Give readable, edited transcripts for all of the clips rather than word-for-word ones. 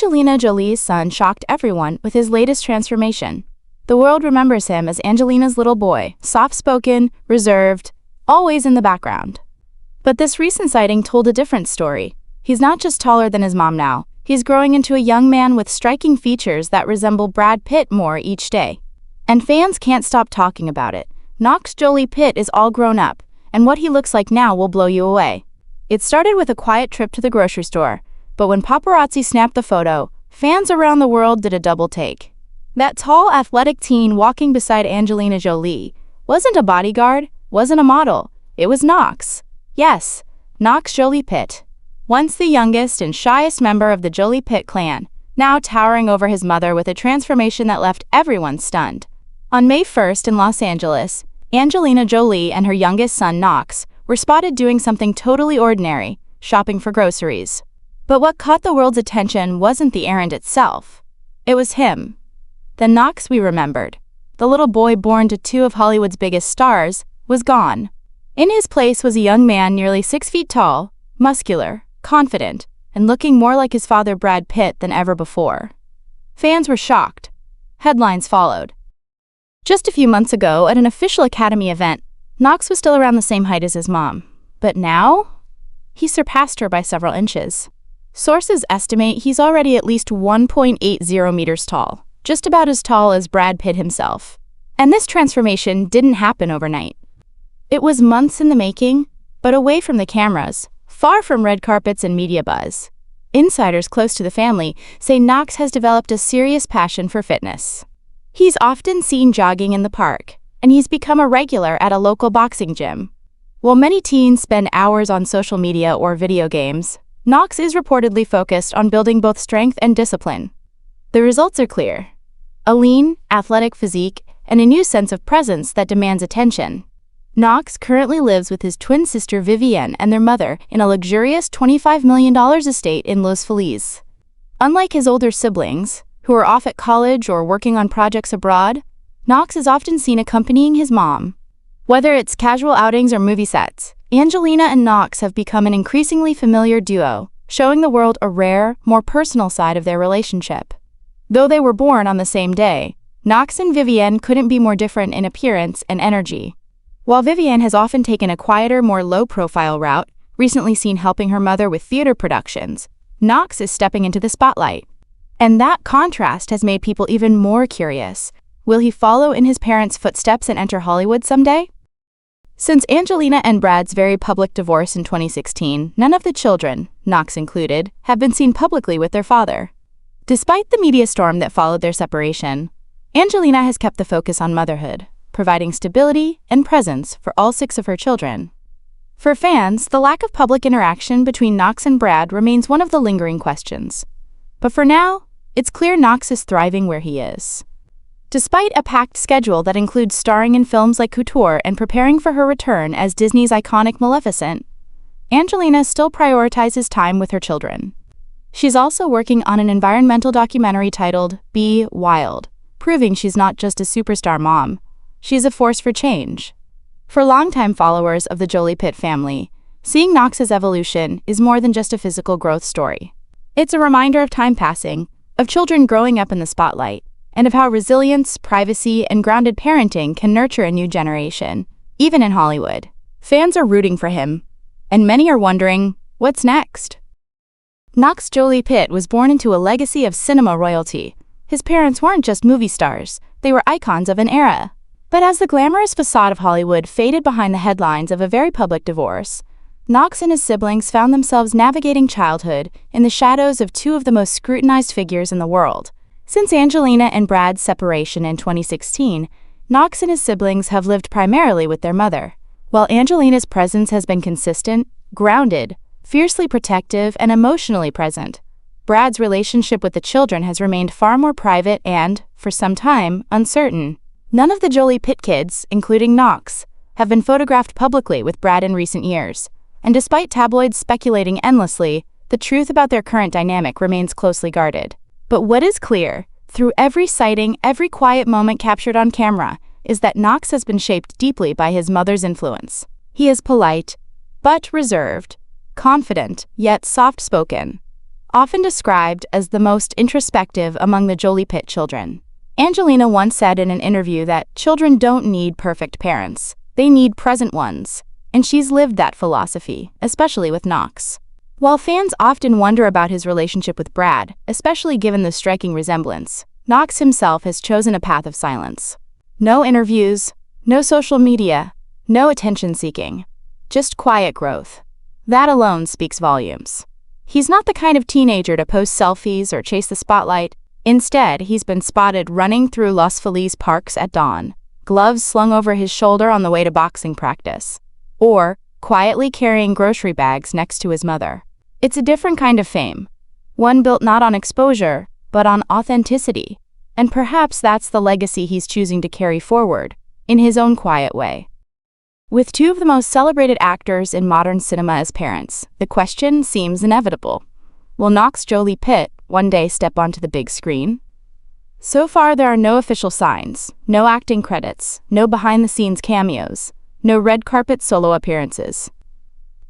Angelina Jolie's son shocked everyone with his latest transformation. The world remembers him as Angelina's little boy, soft-spoken, reserved, always in the background. But this recent sighting told a different story. He's not just taller than his mom now, he's growing into a young man with striking features that resemble Brad Pitt more each day. And fans can't stop talking about it. Knox JoliePitt is all grown up, and what he looks like now will blow you away. It started with a quiet trip to the grocery store, but when paparazzi snapped the photo, fans around the world did a double take. That tall, athletic teen walking beside Angelina Jolie wasn't a bodyguard, wasn't a model, it was Knox. Yes, Knox JoliePitt. Once the youngest and shyest member of the Jolie-Pitt clan, now towering over his mother with a transformation that left everyone stunned. On May 1st in Los Angeles, Angelina Jolie and her youngest son Knox were spotted doing something totally ordinary, shopping for groceries. But what caught the world's attention wasn't the errand itself. It was him. The Knox we remembered, the little boy born to two of Hollywood's biggest stars, was gone. In his place was a young man nearly 6 feet tall, muscular, confident, and looking more like his father Brad Pitt than ever before. Fans were shocked. Headlines followed. Just a few months ago, at an official Academy event, Knox was still around the same height as his mom. But now? He surpassed her by several inches. Sources estimate he's already at least 1.80 meters tall, just about as tall as Brad Pitt himself. And this transformation didn't happen overnight. It was months in the making, but away from the cameras, far from red carpets and media buzz. Insiders close to the family say Knox has developed a serious passion for fitness. He's often seen jogging in the park, and he's become a regular at a local boxing gym. While many teens spend hours on social media or video games, Knox is reportedly focused on building both strength and discipline. The results are clear: a lean, athletic physique and a new sense of presence that demands attention. Knox currently lives with his twin sister Vivienne and their mother in a luxurious $25 million estate in Los Feliz. Unlike his older siblings, who are off at college or working on projects abroad, Knox is often seen accompanying his mom. Whether it's casual outings or movie sets, Angelina and Knox have become an increasingly familiar duo, showing the world a rare, more personal side of their relationship. Though they were born on the same day, Knox and Vivienne couldn't be more different in appearance and energy. While Vivienne has often taken a quieter, more low-profile route, recently seen helping her mother with theater productions, Knox is stepping into the spotlight. And that contrast has made people even more curious. Will he follow in his parents' footsteps and enter Hollywood someday? Since Angelina and Brad's very public divorce in 2016, none of the children, Knox included, have been seen publicly with their father. Despite the media storm that followed their separation, Angelina has kept the focus on motherhood, providing stability and presence for all 6 of her children. For fans, the lack of public interaction between Knox and Brad remains one of the lingering questions. But for now, it's clear Knox is thriving where he is. Despite a packed schedule that includes starring in films like Couture and preparing for her return as Disney's iconic Maleficent, Angelina still prioritizes time with her children. She's also working on an environmental documentary titled Be Wild, proving she's not just a superstar mom, she's a force for change. For longtime followers of the Jolie-Pitt family, seeing Knox's evolution is more than just a physical growth story. It's a reminder of time passing, of children growing up in the spotlight, and of how resilience, privacy, and grounded parenting can nurture a new generation, even in Hollywood. Fans are rooting for him, and many are wondering, what's next? Knox JoliePitt was born into a legacy of cinema royalty. His parents weren't just movie stars, they were icons of an era. But as the glamorous facade of Hollywood faded behind the headlines of a very public divorce, Knox and his siblings found themselves navigating childhood in the shadows of 2 of the most scrutinized figures in the world. Since Angelina and Brad's separation in 2016, Knox and his siblings have lived primarily with their mother. While Angelina's presence has been consistent, grounded, fiercely protective, and emotionally present, Brad's relationship with the children has remained far more private and, for some time, uncertain. None of the Jolie-Pitt kids, including Knox, have been photographed publicly with Brad in recent years, and despite tabloids speculating endlessly, the truth about their current dynamic remains closely guarded. But what is clear, through every sighting, every quiet moment captured on camera, is that Knox has been shaped deeply by his mother's influence. He is polite, but reserved, confident, yet soft-spoken, often described as the most introspective among the Jolie-Pitt children. Angelina once said in an interview that children don't need perfect parents, they need present ones, and she's lived that philosophy, especially with Knox. While fans often wonder about his relationship with Brad, especially given the striking resemblance, Knox himself has chosen a path of silence. No interviews, no social media, no attention-seeking, just quiet growth. That alone speaks volumes. He's not the kind of teenager to post selfies or chase the spotlight. Instead, he's been spotted running through Los Feliz parks at dawn, gloves slung over his shoulder on the way to boxing practice, or quietly carrying grocery bags next to his mother. It's a different kind of fame, one built not on exposure, but on authenticity, and perhaps that's the legacy he's choosing to carry forward, in his own quiet way. With two of the most celebrated actors in modern cinema as parents, the question seems inevitable. Will Knox Jolie-Pitt one day step onto the big screen? So far, there are no official signs, no acting credits, no behind-the-scenes cameos, no red carpet solo appearances.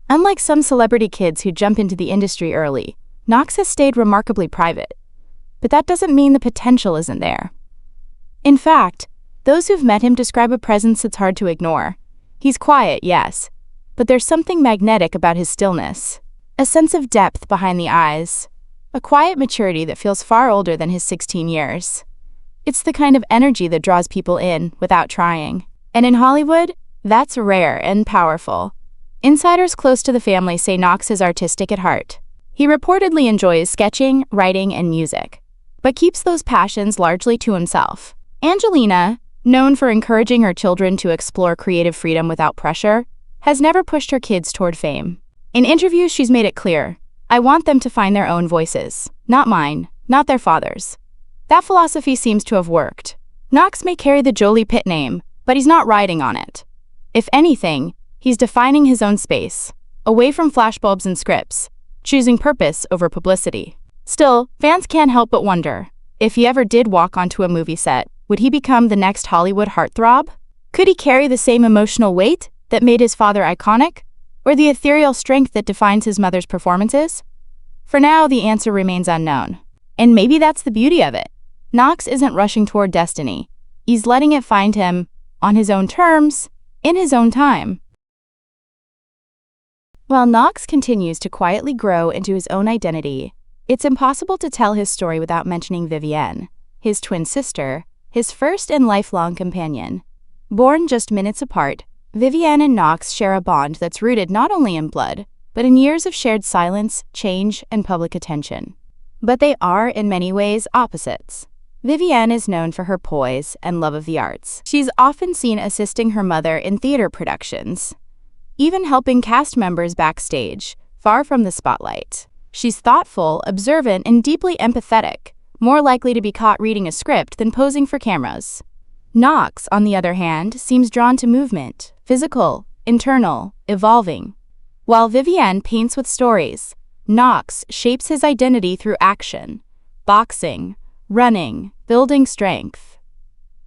Unlike some celebrity kids who jump into the industry early, Knox has stayed remarkably private. But that doesn't mean the potential isn't there. In fact, those who've met him describe a presence that's hard to ignore. He's quiet, yes, but there's something magnetic about his stillness. A sense of depth behind the eyes. A quiet maturity that feels far older than his 16 years. It's the kind of energy that draws people in without trying. And in Hollywood, that's rare and powerful. Insiders close to the family say Knox is artistic at heart. He reportedly enjoys sketching, writing, and music, but keeps those passions largely to himself. Angelina, known for encouraging her children to explore creative freedom without pressure, has never pushed her kids toward fame. In interviews, she's made it clear, I want them to find their own voices, not mine, not their father's. That philosophy seems to have worked. Knox may carry the Jolie-Pitt name, but he's not riding on it. If anything, he's defining his own space, away from flashbulbs and scripts, choosing purpose over publicity. Still, fans can't help but wonder, if he ever did walk onto a movie set, would he become the next Hollywood heartthrob? Could he carry the same emotional weight that made his father iconic? Or the ethereal strength that defines his mother's performances? For now, the answer remains unknown. And maybe that's the beauty of it. Knox isn't rushing toward destiny. He's letting it find him, on his own terms, in his own time. While Knox continues to quietly grow into his own identity, it's impossible to tell his story without mentioning Vivienne, his twin sister, his first and lifelong companion. Born just minutes apart, Vivienne and Knox share a bond that's rooted not only in blood, but in years of shared silence, change, and public attention. But they are, in many ways, opposites. Vivienne is known for her poise and love of the arts. She's often seen assisting her mother in theater productions, even helping cast members backstage, far from the spotlight. She's thoughtful, observant, and deeply empathetic, more likely to be caught reading a script than posing for cameras. Knox, on the other hand, seems drawn to movement, physical, internal, evolving. While Vivienne paints with stories, Knox shapes his identity through action, boxing, running, building strength.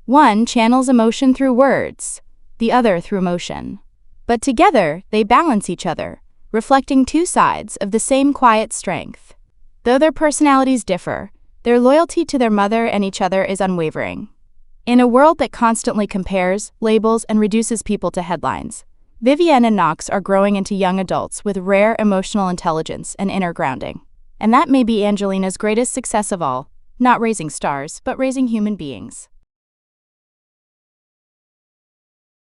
One channels emotion through words, the other through motion. But together, they balance each other, reflecting two sides of the same quiet strength. Though their personalities differ, their loyalty to their mother and each other is unwavering. In a world that constantly compares, labels, and reduces people to headlines, Vivienne and Knox are growing into young adults with rare emotional intelligence and inner grounding. And that may be Angelina's greatest success of all, not raising stars, but raising human beings.